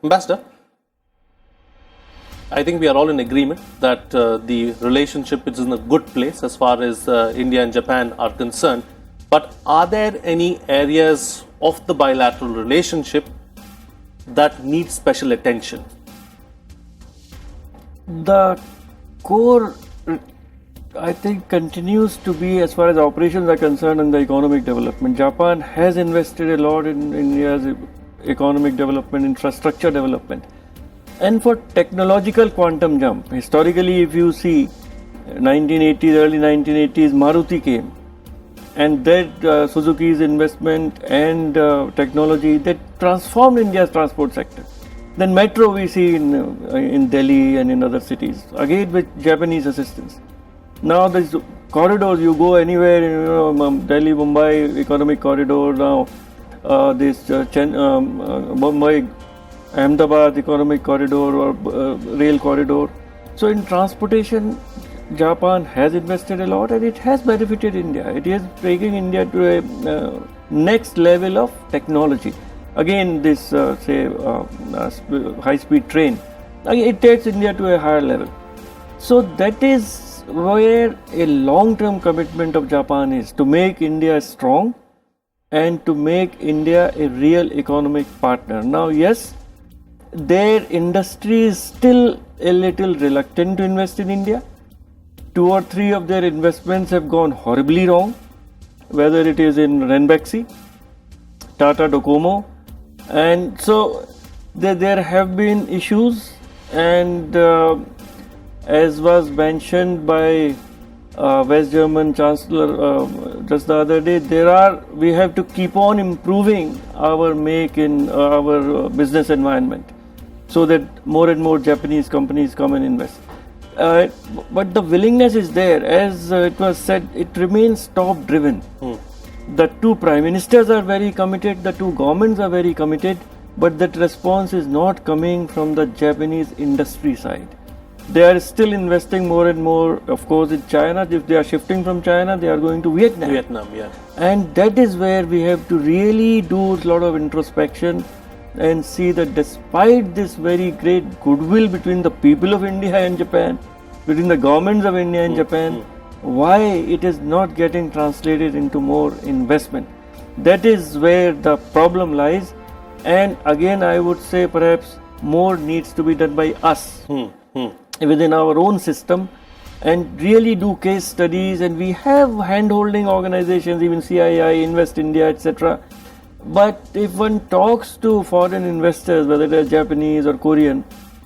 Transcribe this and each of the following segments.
Ambassador, I think we are all in agreement that the relationship is in a good place as far as India and Japan are concerned. But are there any areas of the bilateral relationship that need special attention? The core, I think, continues to be, as far as operations are concerned, and the economic development. Japan has invested a lot in India's economic development, infrastructure development. And for technological quantum jump, historically, if you see, 1980s, early 1980s, Maruti came. And that Suzuki's investment and technology, that transformed India's transport sector. Then metro we see in Delhi and in other cities, again with Japanese assistance. Now these corridors, you go anywhere, Delhi, Mumbai economic corridor, now this Mumbai, Ahmedabad economic corridor or rail corridor. So in transportation, Japan has invested a lot and it has benefited India. It is taking India to a next level of technology. Again, this high-speed train, it takes India to a higher level. So that is where a long-term commitment of Japan is, to make India strong and to make India a real economic partner. Now, yes, their industry is still a little reluctant to invest in India. 2 or 3 of their investments have gone horribly wrong, whether it is in Renbexi, Tata Docomo, and so there have been issues, and as was mentioned by West German Chancellor just the other day, we have to keep on improving our our business environment so that more and more Japanese companies come and invest. But the willingness is there. As it was said, it remains top driven. The 2 prime ministers are very committed, the 2 governments are very committed, but that response is not coming from the Japanese industry side. They are still investing more and more, of course, in China. If they are shifting from China, they are going to Vietnam. Yeah. And that is where we have to really do a lot of introspection and see that despite this very great goodwill between the people of India and Japan, between the governments of India and Japan, why it is not getting translated into more investment. That is where the problem lies. And again, I would say perhaps more needs to be done by us within our own system and really do case studies. And we have hand-holding organizations, even CII, Invest India, etc. But if one talks to foreign investors, whether they are Japanese or Korean,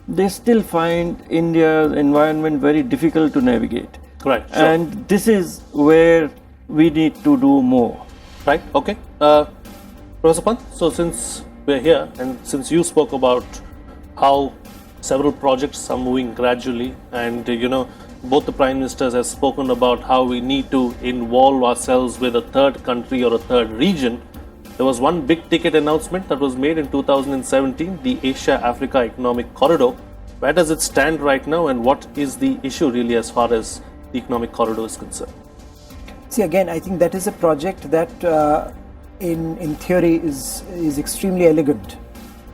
they still find India's environment very difficult to navigate. Right. Sure. And this is where we need to do more. Right. Okay. Professor Pant, so since we're here and since you spoke about how several projects are moving gradually and, both the Prime Ministers have spoken about how we need to involve ourselves with a third country or a third region, there was one big ticket announcement that was made in 2017, the Asia-Africa Economic Corridor. Where does it stand right now and what is the issue really as far as the economic corridor is concerned? See, again, I think that is a project that in theory is extremely elegant.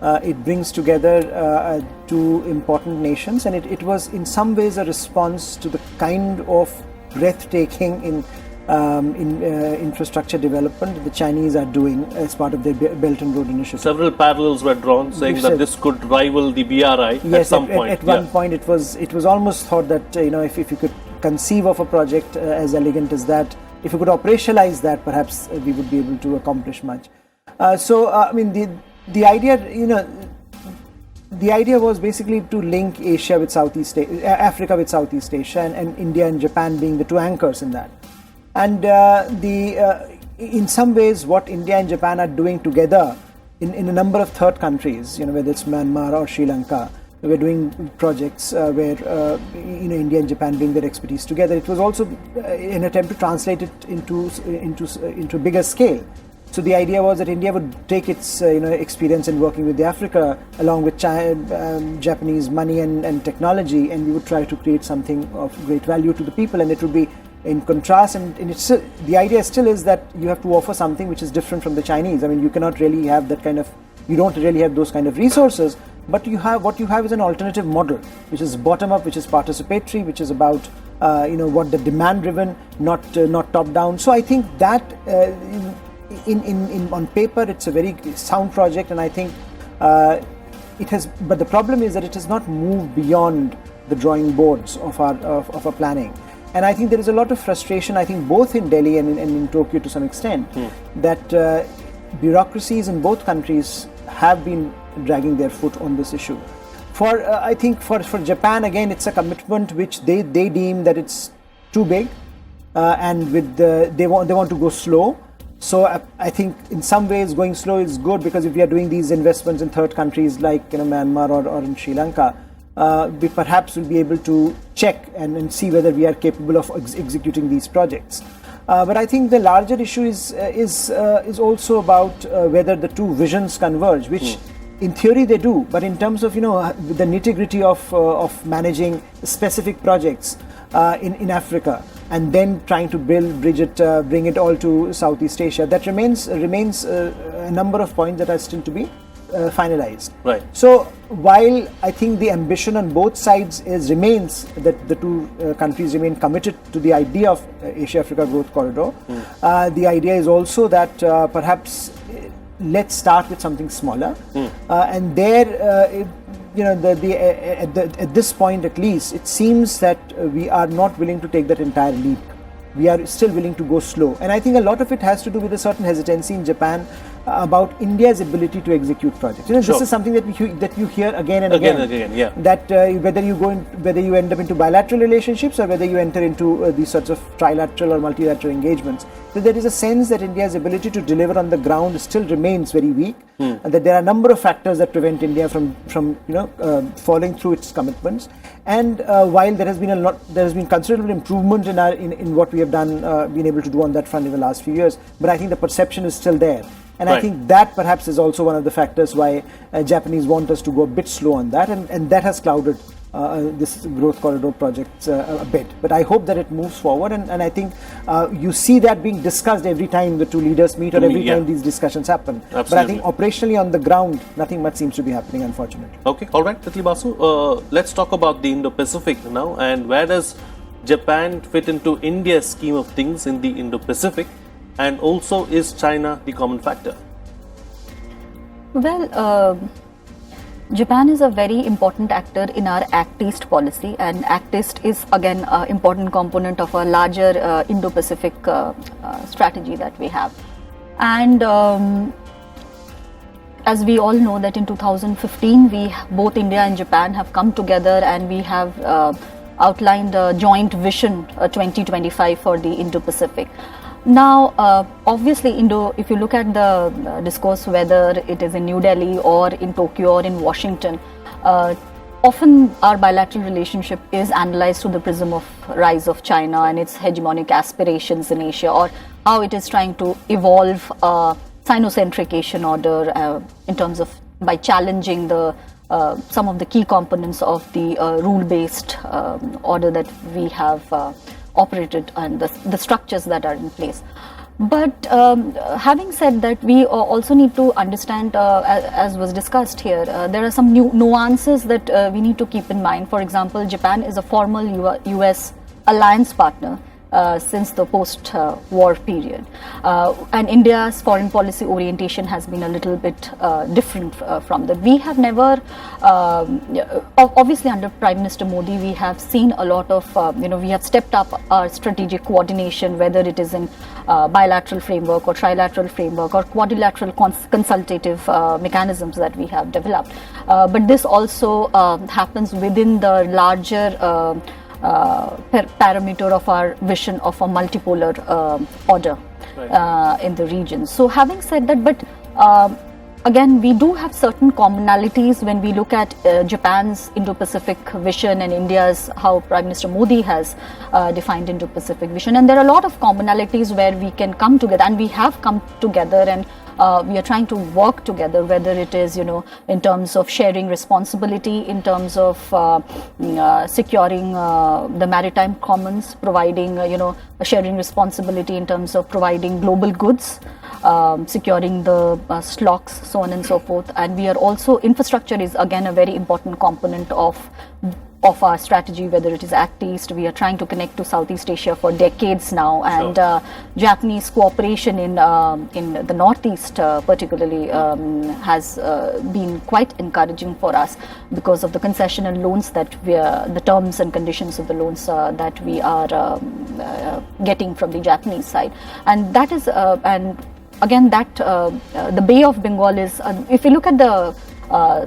It brings together 2 important nations, and it was in some ways a response to the kind of breathtaking infrastructure development the Chinese are doing as part of their Belt and Road Initiative. Several parallels were drawn saying that this could rival the BRI at some point. At one point it was almost thought that if you could conceive of a project as elegant as that, if you could operationalize that, perhaps we would be able to accomplish much. The idea was basically to link Asia with Africa with Southeast Asia, and India and Japan being the 2 anchors in that. And in some ways, what India and Japan are doing together in a number of third countries, whether it's Myanmar or Sri Lanka, we're doing projects where India and Japan bring their expertise together. It was also an attempt to translate it into a bigger scale. So the idea was that India would take its experience in working with Africa along with Japanese money and technology, and we would try to create something of great value to the people, and it would be in contrast. And it's the idea still is that you have to offer something which is different from the Chinese. I mean, you cannot really have that kind of, you don't really have those kind of resources, but what you have is an alternative model, which is bottom up, which is participatory, which is about what the demand driven, not top down. So I think that in on paper it's a very sound project, and I think it has. But the problem is that it has not moved beyond the drawing boards of our planning. And I think there is a lot of frustration, I think, both in Delhi and in Tokyo to some extent, that bureaucracies in both countries have been dragging their foot on this issue. I think for Japan, again, it's a commitment which they deem that it's too big, and they want to go slow. So I think in some ways going slow is good, because if we are doing these investments in third countries like Myanmar or in Sri Lanka, we perhaps will be able to check and see whether we are capable of executing these projects. But I think the larger issue is also about whether the two visions converge, which in theory they do, but in terms of the nitty-gritty of managing specific projects in Africa, and then trying to bring it all to Southeast Asia, that remains a number of points that are still to be finalized. Right. So while I think the ambition on both sides remains that the two countries remain committed to the idea of Asia-Africa Growth Corridor, the idea is also that perhaps let's start with something smaller, and there, at this point at least, it seems that we are not willing to take that entire leap. We are still willing to go slow, and I think a lot of it has to do with a certain hesitancy in Japan about India's ability to execute projects. This is something that you hear again and again. Yeah. That whether you end up into bilateral relationships or whether you enter into these sorts of trilateral or multilateral engagements, that there is a sense that India's ability to deliver on the ground still remains very weak, and that there are a number of factors that prevent India from following through its commitments. And while there has been considerable improvement in what we have been able to do on that front in the last few years, but I think the perception is still there. And I think that perhaps is also one of the factors why Japanese want us to go a bit slow on that, and that has clouded this growth corridor project a bit. But I hope that it moves forward, and I think you see that being discussed every time the two leaders meet, or every time these discussions happen. Absolutely. But I think operationally on the ground, nothing much seems to be happening, unfortunately. Okay, all right, Titli Basu, let's talk about the Indo-Pacific now, and where does Japan fit into India's scheme of things in the Indo-Pacific? And also, is China the common factor? Well, Japan is a very important actor in our Act East policy, and Act East is again an important component of a larger Indo-Pacific strategy that we have. And as we all know that in 2015, both India and Japan have come together, and we have outlined a joint vision 2025 for the Indo-Pacific. Now, obviously, if you look at the discourse, whether it is in New Delhi or in Tokyo or in Washington, often our bilateral relationship is analyzed through the prism of rise of China and its hegemonic aspirations in Asia, or how it is trying to evolve Sino-centric Asian order in terms of by challenging some of the key components of the rule-based order that we have operated, and the structures that are in place. But having said that, we also need to understand, as was discussed here, there are some new nuances that we need to keep in mind. For example, Japan is a formal US alliance partner since the post-war period. And India's foreign policy orientation has been a little bit different from that. We have never, obviously under Prime Minister Modi, we have seen a lot of, we have stepped up our strategic coordination, whether it is in bilateral framework or trilateral framework or quadrilateral consultative mechanisms that we have developed. But this also happens within the larger parameter of our vision of a multipolar order in the region. So having said that, but again, we do have certain commonalities when we look at Japan's Indo-Pacific vision and India's, how Prime Minister Modi has defined Indo-Pacific vision. And there are a lot of commonalities where we can come together, and we have come together, and We are trying to work together, whether it is, in terms of sharing responsibility, in terms of securing the maritime commons, providing, a sharing responsibility in terms of providing global goods, securing the stocks, so on and so forth. And we are also, infrastructure is again a very important component of our strategy, whether it is Act East. We are trying to connect to Southeast Asia for decades now, and Japanese cooperation in the Northeast particularly has been quite encouraging for us because of the concessional loans that the terms and conditions of the loans that we are getting from the Japanese side. And that is and again that the Bay of Bengal is, if you look at the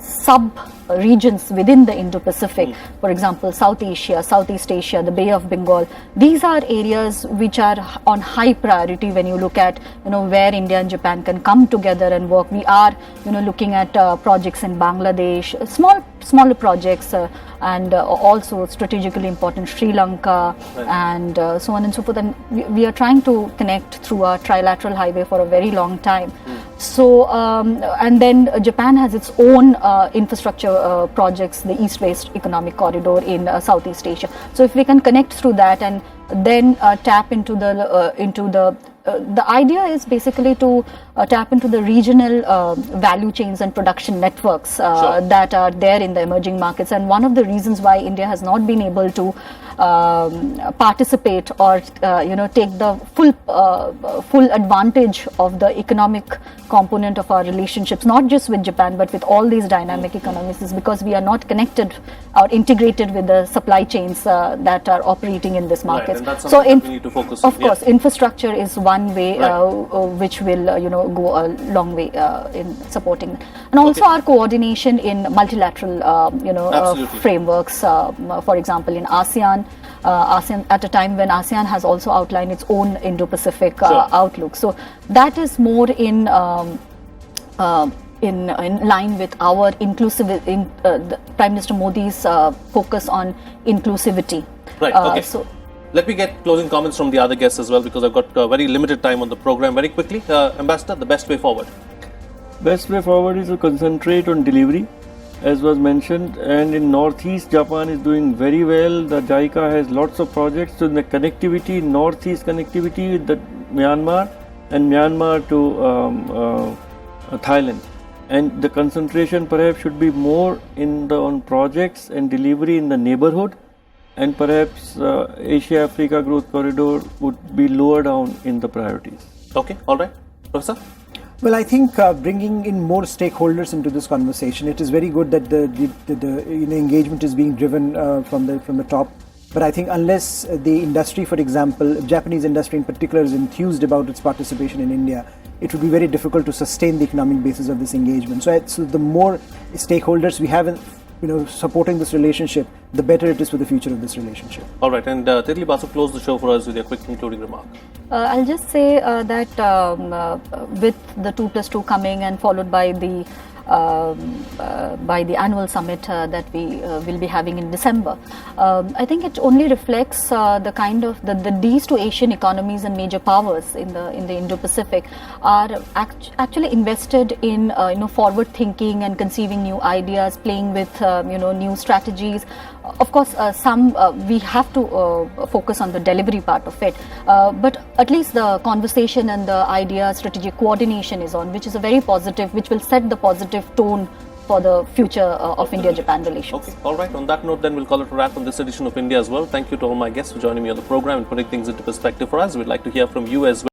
sub-regions within the Indo-Pacific, for example, South Asia, Southeast Asia, the Bay of Bengal, these are areas which are on high priority when you look at, where India and Japan can come together and work. We are, looking at projects in Bangladesh, smaller projects, and also strategically important Sri Lanka, and so on and so forth. And we are trying to connect through a trilateral highway for a very long time. So, and then Japan has its own infrastructure projects, the East-West Economic Corridor in Southeast Asia. So, if we can connect through that and then tap into the idea is basically to tap into the regional value chains and production networks that are there in the emerging markets. And one of the reasons why India has not been able to participate or take the full advantage of the economic component of our relationships, not just with Japan but with all these dynamic economies, is because we are not connected or integrated with the supply chains that are operating in this market. And that's something that we need to focus on. Of course, infrastructure is one way which will go a long way in supporting that. And also our coordination in multilateral frameworks, for example in ASEAN at a time when ASEAN has also outlined its own Indo-Pacific outlook. So that is more in line with our Prime Minister Modi's focus on inclusivity. Right. Okay. So let me get closing comments from the other guests as well, because I've got very limited time on the program. Very quickly, Ambassador, the best way forward? Best way forward is to concentrate on delivery, as was mentioned, and in Northeast, Japan is doing very well. The JICA has lots of projects. So the connectivity, Northeast connectivity with the Myanmar and Myanmar to Thailand. And the concentration perhaps should be more on projects and delivery in the neighborhood, and perhaps Asia-Africa Growth Corridor would be lower down in the priorities. Okay, all right. Professor? Well, I think bringing in more stakeholders into this conversation, it is very good that the engagement is being driven from the top. But I think unless the industry, for example, Japanese industry in particular, is enthused about its participation in India, it would be very difficult to sustain the economic basis of this engagement. So the more stakeholders we have supporting this relationship, the better it is for the future of this relationship. All right, and Titli Basu, close the show for us with your quick concluding remark. I'll just say that with the 2+2 coming and followed by the annual summit that we will be having in December, I think it only reflects the kind of these two Asian economies and major powers in the Indo-Pacific are actually invested in forward thinking and conceiving new ideas, playing with new strategies. Of course, we have to focus on the delivery part of it, but at least the conversation and the idea, strategic coordination is on, which is a very positive, which will set the positive tone for the future of India-Japan relations. Okay, all right. On that note, then we'll call it a wrap on this edition of India as well. Thank you to all my guests for joining me on the program and putting things into perspective for us. We'd like to hear from you as well.